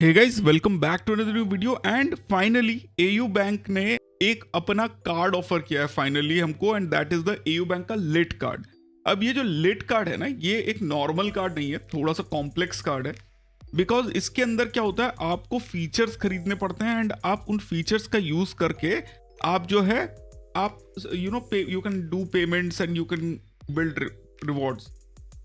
Hey guys, welcome back to another new video. And finally AU bank ने एक अपना card offer किया है फाइनली हमको, and that is the AU bank का लिट कार्ड। अब ये जो लिट कार्ड है ना, ये एक नॉर्मल कार्ड नहीं है, थोड़ा सा कॉम्प्लेक्स कार्ड है। बिकॉज इसके अंदर क्या होता है, आपको फीचर्स खरीदने पड़ते हैं एंड आप उन फीचर्स का यूज करके आप जो है आप you can do payments and you can build rewards.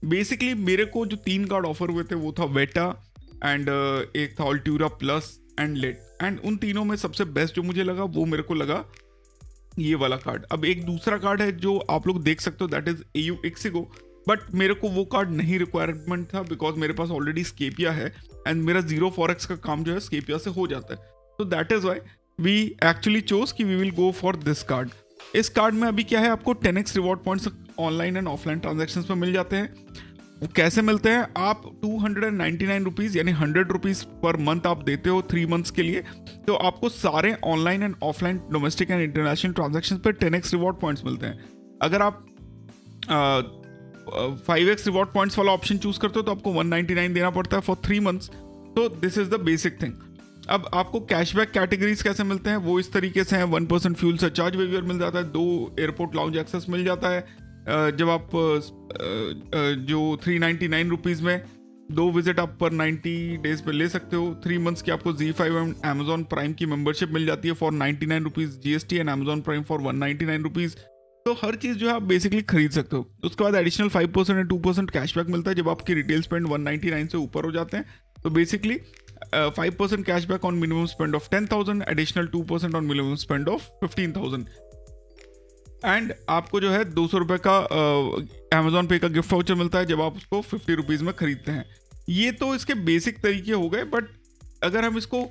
Basically मेरे को जो 3 कार्ड ऑफर हुए थे वो था वेटा एंड एक था ऑल्ट्यूरा प्लस एंड लेट। एंड उन तीनों में सबसे बेस्ट जो मुझे लगा वो मेरे को लगा ये वाला कार्ड। अब एक दूसरा कार्ड है जो आप लोग देख सकते हो, that is AU ixigo, but मेरे को वो कार्ड नहीं रिक्वायरमेंट था बिकॉज मेरे पास ऑलरेडी स्केपिया है एंड मेरा जीरो फॉरेक्स का काम जो है स्केपिया से हो जाता है। तो that is why we actually chose कि we will go for this card. इस कार्ड में अभी क्या है, आपको 10x reward points online and offline transaction में मिल जाते हैं। वो कैसे मिलते हैं, आप 299 रुपीज़ यानी 100 रुपीज़ पर मंथ आप देते हो 3 मंथ्स के लिए, तो आपको सारे online and offline domestic and international transactions पर 10x रिवॉर्ड पॉइंट्स मिलते हैं। अगर आप 5x रिवॉर्ड पॉइंट्स वाला ऑप्शन चूज करते हो तो आपको 199 देना पड़ता है फॉर 3 मंथ्स। तो this is the basic thing. अब आपको कैशबैक कैटेगरीज कैसे मिलते हैं वो इस तरीके से हैं। 1% फ्यूल सरचार्ज वेवियर मिल जाता है, 2 एयरपोर्ट लाउंज एक्सेस मिल जाता है। जब आप जो 399 रुपीज़ में 2 विजिट आप पर 90 डेज पे ले सकते हो। 3 मंथ्स की आपको Z5 एंड अमेजॉन प्राइम की मेंबरशिप मिल जाती है for 99 rupees GST and Amazon prime for 199 rupees. तो हर चीज़ जो है आप बेसिकली खरीद सकते हो। उसके बाद एडिशनल 5% एंड 2% कैशबैक मिलता है जब आपकी रिटेल स्पेंड 199 से ऊपर हो जाते हैं। तो basically 5% cashback on minimum spend of 10,000, additional 2% on minimum spend of 15,000। And आपको जो है 200 रुपये का अमेजॉन पे का गिफ्ट वाउचर मिलता है जब आप उसको 50 रुपीज़ में खरीदते हैं। ये तो इसके बेसिक तरीके हो गए, बट अगर हम इसको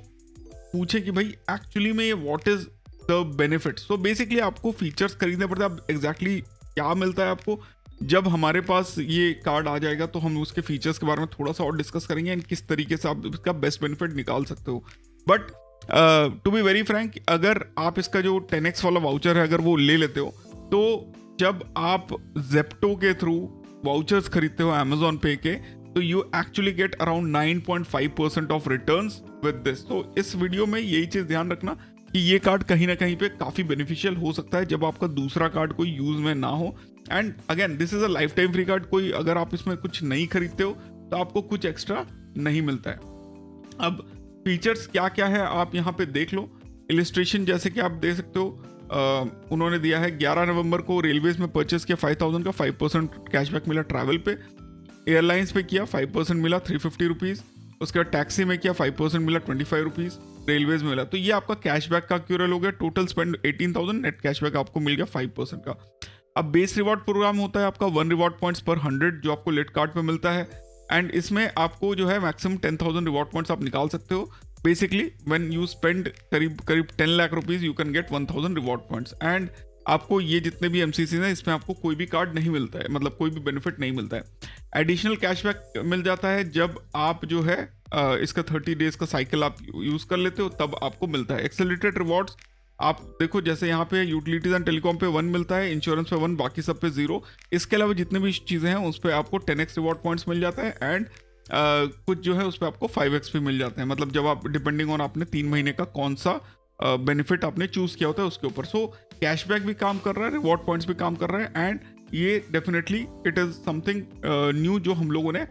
पूछें कि भाई एक्चुअली में ये व्हाट इज द बेनिफिट्स, तो बेसिकली आपको फीचर्स खरीदने पड़ते हैं। अब एग्जैक्टली क्या मिलता है आपको, जब हमारे पास ये कार्ड आ जाएगा तो हम उसके फीचर्स के बारे में थोड़ा सा और डिस्कस करेंगे एंड किस तरीके से आप इसका बेस्ट बेनिफिट निकाल सकते हो। But to be very frank, अगर आप इसका जो 10x वाला वाउचर है अगर वो ले लेते हो, तो जब आप जेप्टो के थ्रू वाउचर्स खरीदते हो अमेजॉन पे के, तो you actually get around 9.5% of returns with this. तो इस वीडियो में यही चीज़ ध्यान रखना कि ये कार्ड कहीं ना कहीं पे काफ़ी बेनिफिशियल हो सकता है जब आपका दूसरा कार्ड कोई यूज में ना हो। And again this is a life time free card. कोई अगर आप इसमें कुछ नहीं खरीदते हो तो आपको कुछ एक्स्ट्रा नहीं मिलता है। अब फीचर्स क्या क्या है आप यहाँ पे देख लो। इलिस्ट्रेशन जैसे कि आप देख सकते हो, उन्होंने दिया है 11 नवंबर को रेलवेज में परचेस किया 5,000 का 5% कैशबैक मिला ट्रैवल पे। एयरलाइंस पे किया 5% मिला 350 रुपीज़। उसके बाद टैक्सी में किया 5% मिला 25 रुपीज़। रेलवेज में मिला, तो ये आपका कैशबैक का क्यूरल हो गया। टोटल स्पेंड 18,000, नेट कैशबैक आपको मिल गया 5% का। अब बेस रिवॉर्ड प्रोग्राम होता है आपका 1 रिवॉर्ड पॉइंट्स पर 100 जो आपको लेट कार्ड पे मिलता है। एंड इसमें आपको जो है मैक्सिमम 10,000 रिवॉर्ड पॉइंट्स आप निकाल सकते हो। बेसिकली व्हेन यू स्पेंड करीब 10 lakh rupees you can get 1,000 reward points. And आपको ये जितने भी MCC हैं इसमें आपको कोई भी कार्ड नहीं मिलता है, मतलब कोई भी बेनिफिट नहीं मिलता है। एडिशनल कैशबैक मिल जाता है जब आप जो है इसका 30 डेज का साइकिल आप यूज कर लेते हो, तब आपको मिलता है। एक्सेलरेटेड रिवॉर्ड्स आप देखो, जैसे यहाँ पे यूटिलिटीज एंड टेलीकॉम पे 1 मिलता है, इंश्योरेंस पे 1, बाकी सब पे 0। इसके अलावा जितने भी चीज़ें हैं उस पर आपको 10x रिवॉर्ड पॉइंट्स मिल जाता है। एंड कुछ जो है उस पर आपको 5x भी मिल जाते हैं, मतलब जब आप डिपेंडिंग ऑन आपने 3 महीने का कौन सा बेनिफिट आपने चूज किया होता है उसके ऊपर। सो कैशबैक भी काम कर रहा है, रिवॉर्ड पॉइंट्स भी काम कर रहे हैं। एंड ये definitely it is something new जो हम लोगों ने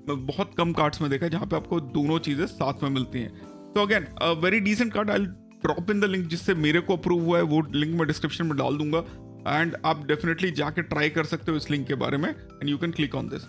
बहुत कम कार्ड्स में देखा है जहाँ पे आपको दोनों चीज़ें साथ में मिलती हैं। तो again very decent card. I drop in the link जिससे मेरे को अप्रूव हुआ है, वो लिंक मैं डिस्क्रिप्शन में डाल दूंगा एंड आप डेफिनेटली जाके ट्राई कर सकते हो इस लिंक के बारे में and you can click on this.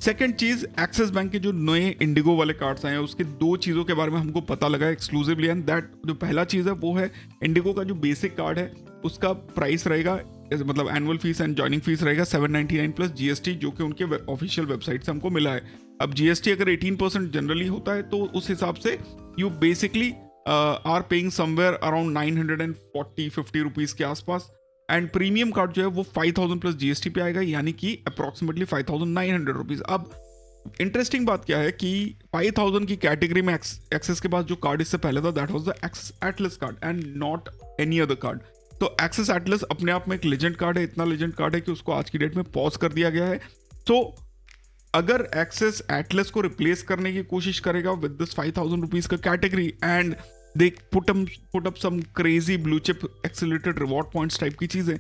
Second cheese, axis bank के जो नए इंडिगो वाले कार्ड्स आए हैं उसके 2 चीज़ों के बारे में हमको पता लगा एक्सक्लूसिवली। एंड दैट जो पहला चीज़ है वो है इंडिगो का जो बेसिक कार्ड है उसका प्राइस रहेगा, मतलब annual fees and joining fees रहेगा 799 प्लस GST, जो कि उनके ऑफिशियल वेबसाइट से हमको मिला है। अब GST अगर 18% जनरली होता है तो उस हिसाब से you basically are paying somewhere around 940-50 rupees के आसपास। एंड प्रीमियम कार्ड जो है वो 5,000 प्लस GST पे आएगा, यानी कि अप्रॉक्सीमेटली 5,900 रुपीज़। अब इंटरेस्टिंग बात क्या है कि 5,000 की कैटेगरी में एक्सेस के पास जो कार्ड इससे पहले था that was the Axis Atlas card and not any other card. तो एक्सेस एटलस अपने आप में एक लेजेंड कार्ड है, इतना लेजेंड कार्ड है कि उसको आज की डेट में पॉज कर दिया गया है। सो अगर एक्सेस एटलस को रिप्लेस करने की कोशिश करेगा विद दिस 5,000 रुपीज का category and they put up some crazy blue chip accelerated reward points type की चीजें,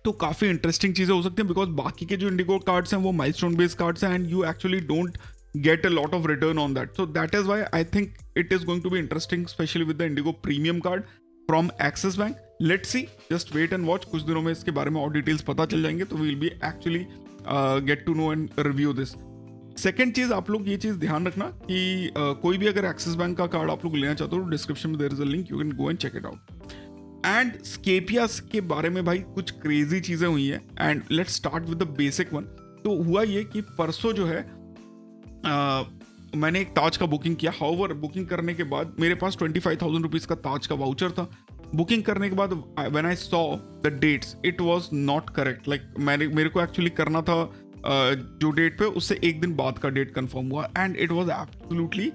तो काफी इंटरेस्टिंग चीजें हो सकती हैं, बिकॉज बाकी के जो इंडिगो कार्ड्स हैं वो माइलस्टोन बेस्ड कार्ड्स हैं and you actually don't get a lot of return on that. So that is why I think it is going to be interesting, especially with the Indigo premium card from Axis Bank. Let's see, just wait and watch. कुछ दिनों में इसके बारे में और details पता चल जाएंगे, तो we'll be actually get to know and review this. Second चीज, आप लोग ये चीज ध्यान रखना कि कोई भी अगर एक्सिस बैंक का कार्ड आप लोग लेना चाहते हो तो डिस्क्रिप्शन में there is a link, you can go and check it out. And Scapia's के बारे में भाई कुछ क्रेजी चीजें हुई हैं and let's start with the basic one. तो हुआ ये कि परसों जो है मैंने एक ताज का बुकिंग किया. हाउएवर बुकिंग करने के बाद मेरे पास 25,000 रुपीज का ताज का वाउचर था. बुकिंग करने के बाद when I saw the that's it was not correct. Like मेरे को एक्चुअली करना था जो डेट पे उससे एक दिन बाद का डेट कंफर्म हुआ and it was absolutely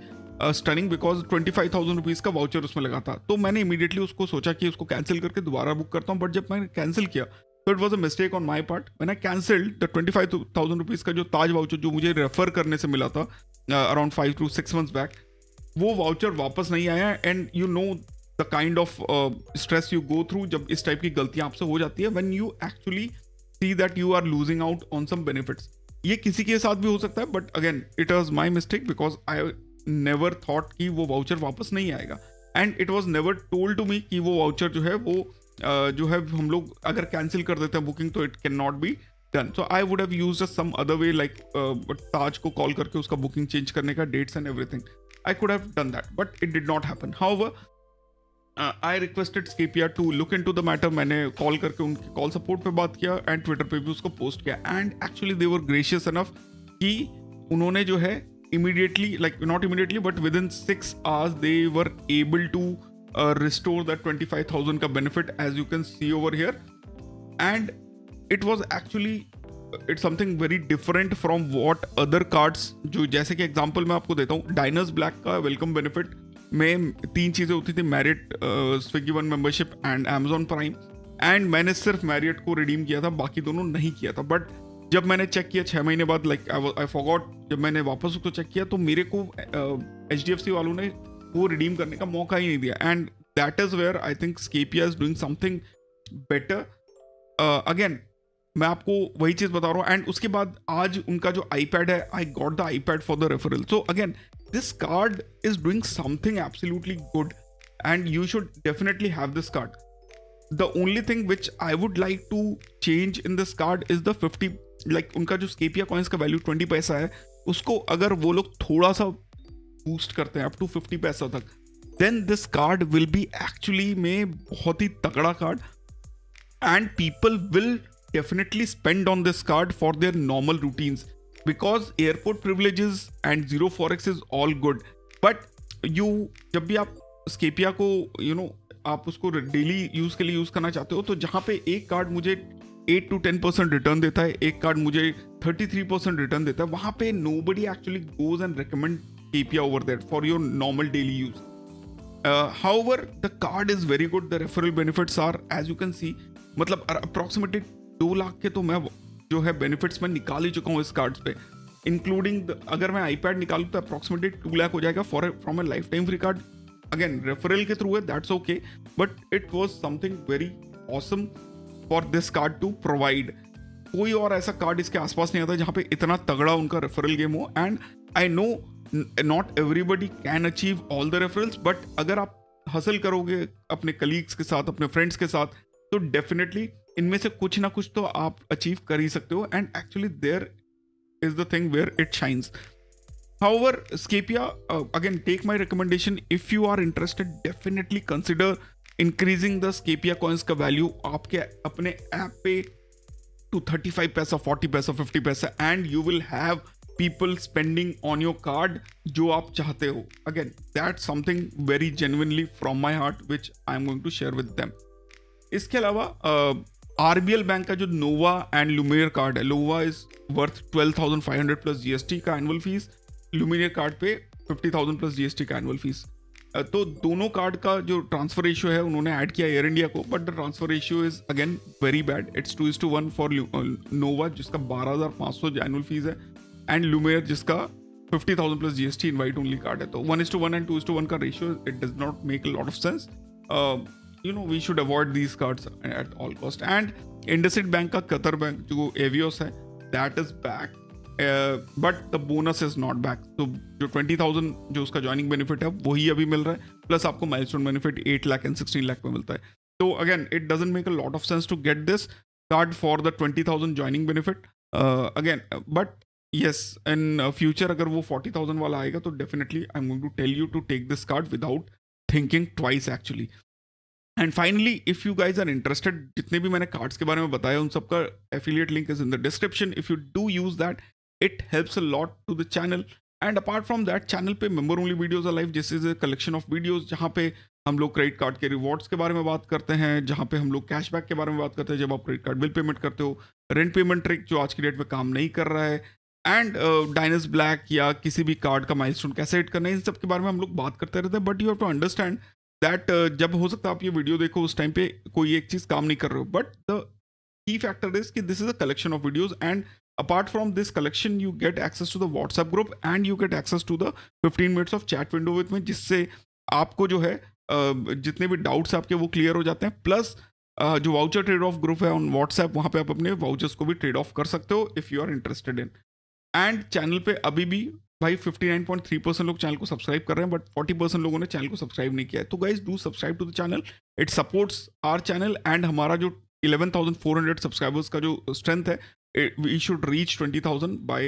stunning because 25,000 rupees का वाउचर उसमें लगा था. तो मैंने इमीडिएटली उसको सोचा कि उसको कैंसिल करके दोबारा बुक करता हूँ. बट जब मैंने कैंसिल किया तो it was a mistake on my part. मैंने कैंसल्ड द 25,000 रुपीज का जो ताज वाउचर जो मुझे रेफर करने से मिला था अराउंड 5 to 6 months बैक, वो वाउचर वापस नहीं आया. And you know the kind of stress you go through जब इस टाइप की गलतियां आपसे हो जाती है when you actually see that you are losing out on some benefits. ये किसी के साथ भी हो सकता है, but again it was my mistake because I never thought कि वो वाउचर वापस नहीं आएगा and it was never told to me कि वो वाउचर जो है वो जो है हम लोग अगर कैंसिल कर देते हैं बुकिंग तो it can not be done. So I would have used some other way like Taj को कॉल करके उसका बुकिंग चेंज करने का dates and everything. I could have done that but it did not happen. However I requested Scapia to look into the matter. मैंने call करके उनके call support पे बात किया एंड ट्विटर पे भी उसको पोस्ट किया and actually they were gracious enough कि उन्होंने जो है immediately like not immediately but within 6 hours they were able to restore that 25,000 का benefit as you can see over here. And it was actually it's something very different from what other cards, जो जैसे कि example मैं आपको देता हूँ, diners black का welcome benefit में 3 चीज़ें होती थी, merit, Swiggy one membership and Amazon prime. And मैंने सिर्फ मैरिट को रिडीम किया था, बाकी दोनों नहीं किया था. बट जब मैंने चेक किया 6 महीने बाद, लाइक आई फॉरगॉट, जब मैंने वापस उसको चेक किया तो मेरे को HDFC वालों ने वो रिडीम करने का मौका ही नहीं दिया. And that is where I think Scapia is doing something better. Again मैं आपको वही चीज बता रहा हूँ. एंड उसके बाद आज उनका जो iPad है, I got the iPad for the referral. So again this card is doing something absolutely good and you should definitely have this card. The only thing which I would like to change in this card is the 50, like उनका जो स्केपिया coins का value 20 पैसा है, उसको अगर वो लोग थोड़ा सा बूस्ट करते हैं अप टू 50 पैसा तक, then this card will be actually में बहुत ही तगड़ा card and people will definitely spend on this card for their normal routines because airport privileges and zero forex is all good. But you जब भी आप स्केपिया को आप उसको डेली यूज के लिए यूज करना चाहते हो, तो जहाँ पे एक कार्ड मुझे 8 to 10% रिटर्न देता है, एक कार्ड मुझे 33% रिटर्न देता है, वहाँ पे nobody actually goes and recommend स्केपिया over there for your normal daily use. However, the card is very good. The referral benefits are, as you can see, मतलब approximately 2 लाख के तो मैं जो है benefits मैं निकाल ही चुका हूँ इस कार्ड्स पे, इंक्लूडिंग अगर मैं iPad निकालूँ तो approximately 2 लाख हो जाएगा from a lifetime free card. Again, referral के थ्रू है, that's okay, but it was something very awesome for this card to provide. कोई और ऐसा कार्ड इसके आसपास नहीं आता जहाँ पे इतना तगड़ा उनका रेफरल गेम हो. And I know not everybody can achieve all the referrals, but अगर आप हसल करोगे अपने कलीग्स के साथ, अपने फ्रेंड्स के साथ, तो डेफिनेटली इनमें से कुछ ना कुछ तो आप अचीव कर ही सकते हो. And actually there is the thing where it shines. However, Scapia, again, take my recommendation. If you are interested, definitely consider increasing the Scapia coins का value आपके अपने ऐप पे to 35 पैसा, 40 पैसा, 50 पैसा, and you will have people spending on your card जो आप चाहते हो. Again, that's something very genuinely from my heart which I'm going to share with them. इसके अलावा RBL बैंक का जो नोवा एंड लुमियर कार्ड है, नोवा इज वर्थ 12,500 प्लस GST का एनुअल फीस, लुमिनियर कार्ड पे 50,000 प्लस GST का एनुअल फीस. तो दोनों कार्ड का जो ट्रांसफर रेशियो है उन्होंने ऐड किया एयर इंडिया को, but the transfer ratio is again very bad. It's 2:1 for Nova जिसका 12,500 एनुअल फीस है, एंड लुमियर जिसका 50,000 plus GST invite only card है. तो 1:1 एंड 2:1 का ratio it does not make a lot of sense. We should avoid these cards at all cost. And IndusInd bank का Qatar bank जो Avios है that is back, but the bonus is not back. तो जो 20,000 जो उसका joining benefit है वही अभी मिल रहा है, प्लस आपको milestone benefit 8 lakh and 16 lakh में मिलता है. तो again it doesn't make a lot of sense to get this card for the 20,000 joining benefit again. But yes, in future अगर वो 40,000 वाला आएगा तो definitely I'm going to tell you to take this card without thinking twice actually. And finally, if you guys are interested, जितने भी मैंने cards के बारे में बताया उन सबका affiliate link is in the description. If you do use that, it helps a lot to the channel. And apart from that, channel पे member only videos are live. This is a collection of videos जहाँ पे हम लोग credit card के rewards के बारे में बात करते हैं, जहाँ पे हम लोग कैशबैक के बारे में बात करते हैं जब आप क्रेडिट कार्ड बिल पेमेंट करते हो, रेंट पेमेंट ट्रिक जो आज की डेट में काम नहीं कर रहा है, एंड डायनस ब्लैक या किसी भी कार्ड का माइलस्टोन कैसे हिट करना है, इन सब के बारे में हम लोग बात करते रहते हैं. But you have to understand that जब हो सकता है आप ये वीडियो देखो उस टाइम पे कोई एक चीज़ काम नहीं कर रहे हो, but the key factor is कि this is a collection of videos. And apart from this collection you get access to the WhatsApp group and you get access to the 15 minutes of chat window with me, जिससे आपको जो है जितने भी doubts आपके वो clear हो जाते हैं. प्लस जो वाउचर ट्रेड ऑफ ग्रुप है ऑन व्हाट्सएप, वहाँ पे आप अपने वाउचर्स को भी ट्रेड ऑफ कर सकते हो if you are interested in. And channel पे अभी भी भाई 59.3% लोग चैनल को सब्सक्राइब कर रहे हैं, बट 40% लोगों ने चैनल को सब्सक्राइब नहीं किया है. तो guys do subscribe to the channel, it supports our channel. And हमारा जो 11,400 सब्सक्राइबर्स का जो स्ट्रेंथ है, we should reach 20,000 by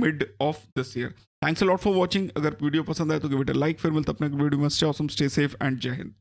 mid of this year. Thanks a lot for watching. अगर वीडियो पसंद आए तो give it a like. फिर मिलते हैं अपने वीडियो में. Stay awesome, stay safe and जय हिंद.